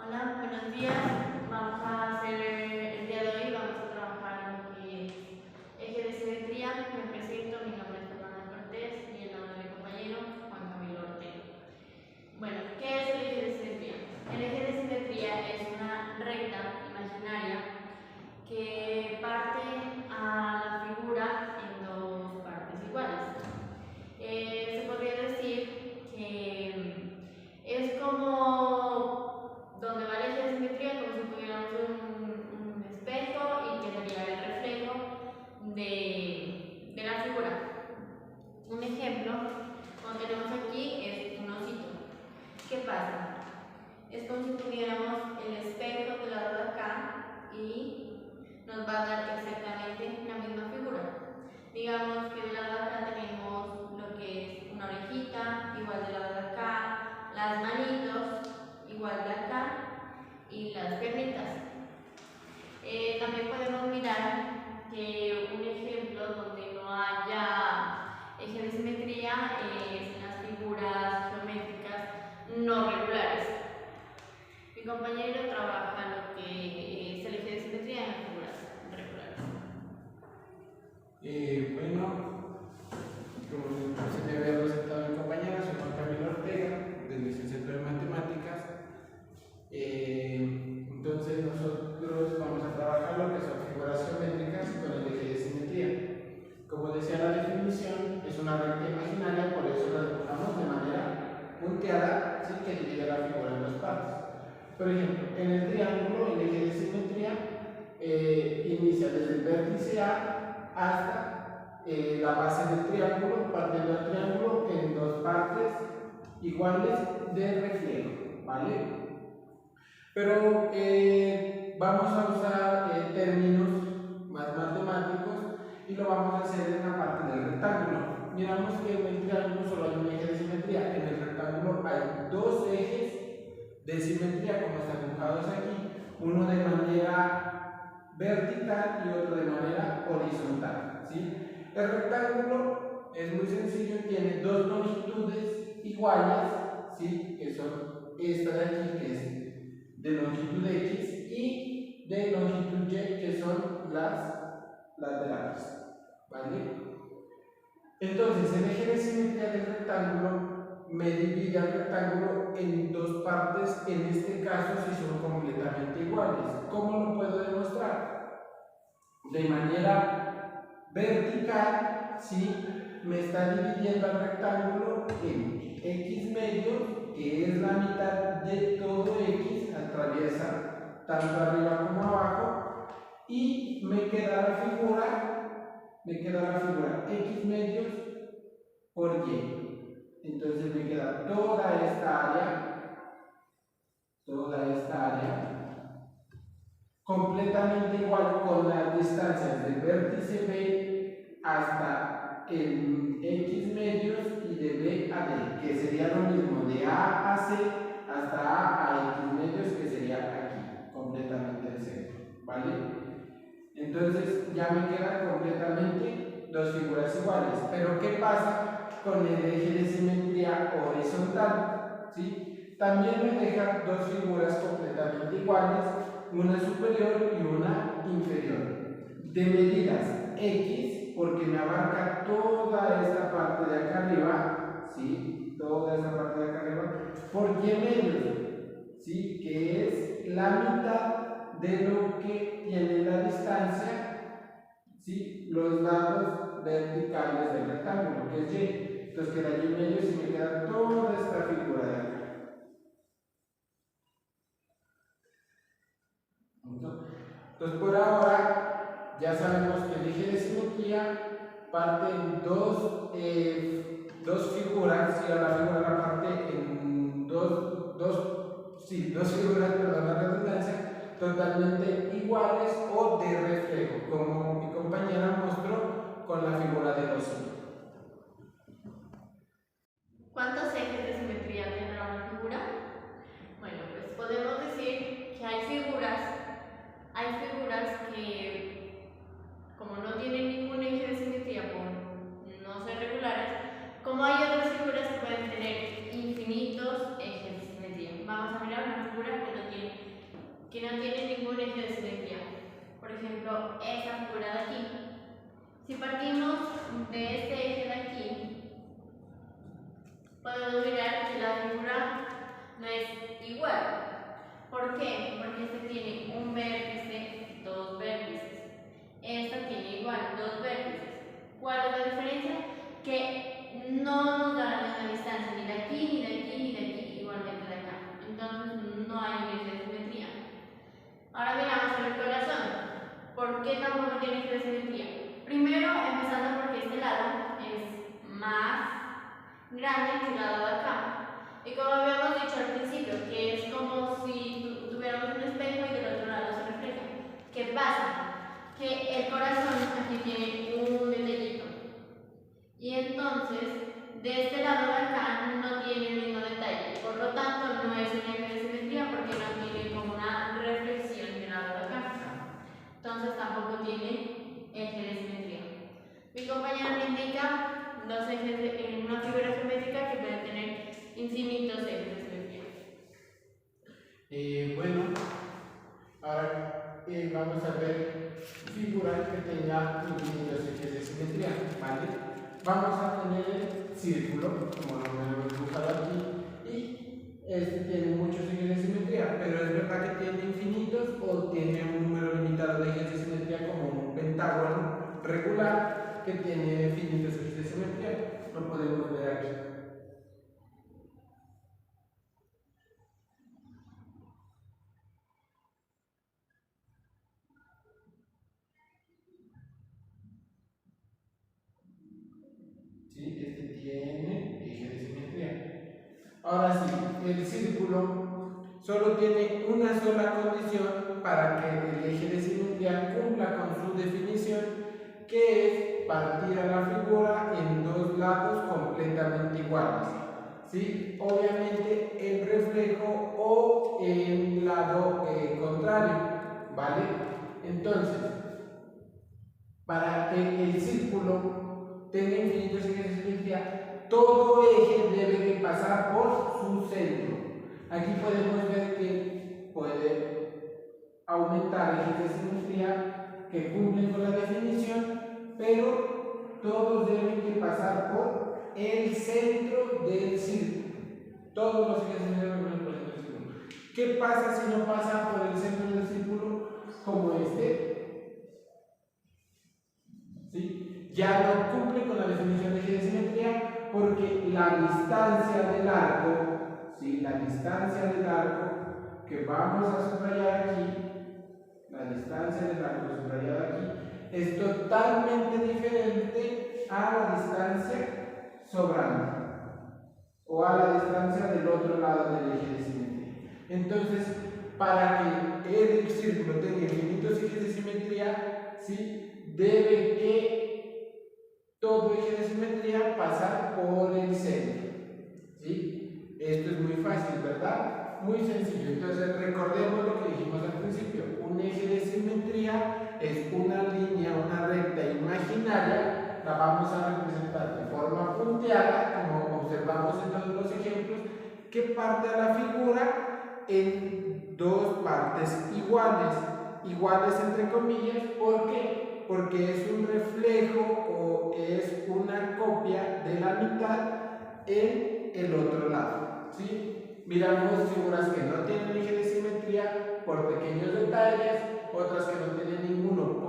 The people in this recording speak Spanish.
Hola, buenos días. Vamos a hacer el día de hoy, vamos a trabajar en lo que es eje de simetría. Me presento, mi nombre es Fernanda Cortés y el nombre de mi compañero Juan Camilo Ortega. Bueno, ¿qué es el eje de simetría? El eje de simetría es una recta imaginaria que parte a la figura en dos partes iguales. Se podría decir que es como donde va el eje de simetría, como si tuviéramos un espejo y que sería el reflejo de la figura. Un ejemplo, como tenemos aquí, es un osito. ¿Qué pasa? Es como si tuviéramos el espejo del lado de acá y nos va a dar exactamente la misma figura. Digamos que del lado de acá tenemos lo que es una orejita, igual del lado de acá, las manitos, igual de acá, y las piernitas. También podemos mirar que un ejemplo donde no haya eje de simetría es en las figuras geométricas no regulares. Mi compañero trabaja lo que es el eje de simetría en las figuras regulares. Como se me había presentado mi compañera, soy Juan Camilo Ortega, del licenciatura en Matemáticas. Entonces nosotros vamos a trabajar lo que son figuras geométricas con el eje de simetría. Como decía la definición, es una recta imaginaria, por eso la dibujamos de manera punteada, ¿sí? Que divide la figura en dos partes. Por ejemplo, en el triángulo, el eje de simetría inicia desde el vértice A hasta la base del triángulo, partiendo del triángulo en dos partes iguales de reflejo, ¿vale? Pero vamos a usar términos más matemáticos y lo vamos a hacer en la parte del rectángulo. Miramos que en el triángulo solo hay un eje de simetría, en el rectángulo hay dos ejes de simetría como están dibujados aquí, uno de manera vertical y otro de manera horizontal, ¿sí? El rectángulo es muy sencillo, tiene dos longitudes iguales, ¿sí? Que son esta de aquí, que es de longitud X, y de longitud Y, que son las laterales, ¿vale? Entonces, el eje de simetría del rectángulo me divide al rectángulo en dos partes, en este caso si son completamente iguales. ¿Cómo lo puedo demostrar? De manera vertical, ¿sí? Me está dividiendo al rectángulo en X medio, que es la mitad de todo X, atraviesa tanto arriba como abajo, y me queda la figura X medios por Y. Entonces me queda toda esta área completamente igual con las distancias del vértice B hasta el X medios y de B a D, que sería lo mismo de A a C hasta A X medios, que sería aquí, completamente el centro, ¿vale? Entonces ya me quedan completamente dos figuras iguales. Pero ¿qué pasa con el eje de simetría horizontal? ¿Sí? También me deja dos figuras completamente iguales, una superior y una inferior, de medidas X, porque me abarca toda esta parte de acá arriba, ¿sí? Toda esta parte de acá arriba, por Y medios, ¿sí? Que es la mitad de lo que tiene la distancia, ¿sí? Los lados verticales del rectángulo, que es Y. Entonces queda Y medio y me queda toda esta figura de acá. Entonces por ahora ya sabemos que el eje de simetría parte en dos figuras, y ahora la figura parte en dos figuras, perdón la redundancia, totalmente iguales o de reflejo, como mi compañera mostró con la figura de osito. ¿Cuántos ejes de simetría tendrá una figura? Bueno, pues podemos decir que hay figuras que, como no tienen ningún eje de simetría por no ser regulares, como hay otras figuras que pueden tener infinitos ejes de simetría. Vamos a mirar una figura que no tiene que no tiene ningún eje de simetría. Por ejemplo, esta figura de aquí. Si partimos de este eje de aquí, podemos mirar que la figura no es igual. ¿Por qué? Porque este tiene un vértice, dos vértices. Esta tiene igual dos vértices. ¿Cuál es la diferencia? Que no nos da la misma distancia, ni de aquí, ni de aquí, ni de aquí, igualmente de acá. Entonces no hay un eje de simetría. Ahora miramos el corazón. ¿Por qué tampoco tiene eje de simetría? Primero, empezando porque este lado es más grande que el lado de acá. Y como habíamos dicho al principio, que es como si tuviéramos un espejo y del otro lado se refleja. ¿Qué pasa? Que el corazón aquí tiene un detallito. Y entonces, de este lado de acá no tiene el mismo detalle. Por lo tanto, no es un eje de simetría porque no tiene como una reflexión del lado de acá. Entonces, tampoco tiene eje de simetría. Mi compañera me indica dos ejes en una figura geométrica que puede tener infinitos ejes de simetría. Bueno, ahora vamos a ver figuras que tengan infinitos ejes de simetría, ¿vale? Vamos a tener el círculo, como lo hemos dibujado aquí, y este tiene muchos ejes de simetría, pero es verdad que tiene infinitos o tiene un número limitado de ejes de simetría, como un pentágono regular que tiene infinitos ejes de simetría. Lo podemos ver aquí. ¿Sí? Este tiene eje de simetría. Ahora sí, el círculo solo tiene una sola condición para que el eje de simetría cumpla con su definición, que es partir a la figura en dos lados completamente iguales. ¿Sí? Obviamente el reflejo o el lado contrario, ¿vale? Entonces, para que el círculo tenga infinitos ejes de simetría, todo eje debe de pasar por su centro. Aquí podemos ver que puede aumentar ejes de simetría que cumplen con la definición, pero todos deben de pasar por el centro del círculo. Todos los ejes de simetría deben pasar por el centro del círculo. ¿Qué pasa si no pasa por el centro del círculo? Como este. ¿Sí? Ya no cumple con la definición de eje de simetría porque la distancia del arco, ¿sí? La distancia del arco que vamos a subrayar aquí, la distancia del arco subrayada aquí, es totalmente diferente a la distancia sobrante o a la distancia del otro lado del eje de simetría. Entonces, para que el círculo tenga infinitos ejes de simetría, ¿sí? Debe que todo eje de simetría pasar por el centro. ¿Sí? Esto es muy fácil, ¿verdad? Muy sencillo. Entonces recordemos lo que dijimos al principio. Un eje de simetría es una línea, una recta imaginaria. La vamos a representar de forma punteada, como observamos en todos los ejemplos, que parte a la figura en dos partes iguales. Iguales entre comillas, ¿por qué? Porque es un reflejo o es una copia de la mitad en el otro lado. ¿Sí? Miramos figuras que no tienen eje de simetría por pequeños detalles, otras que no tienen ninguno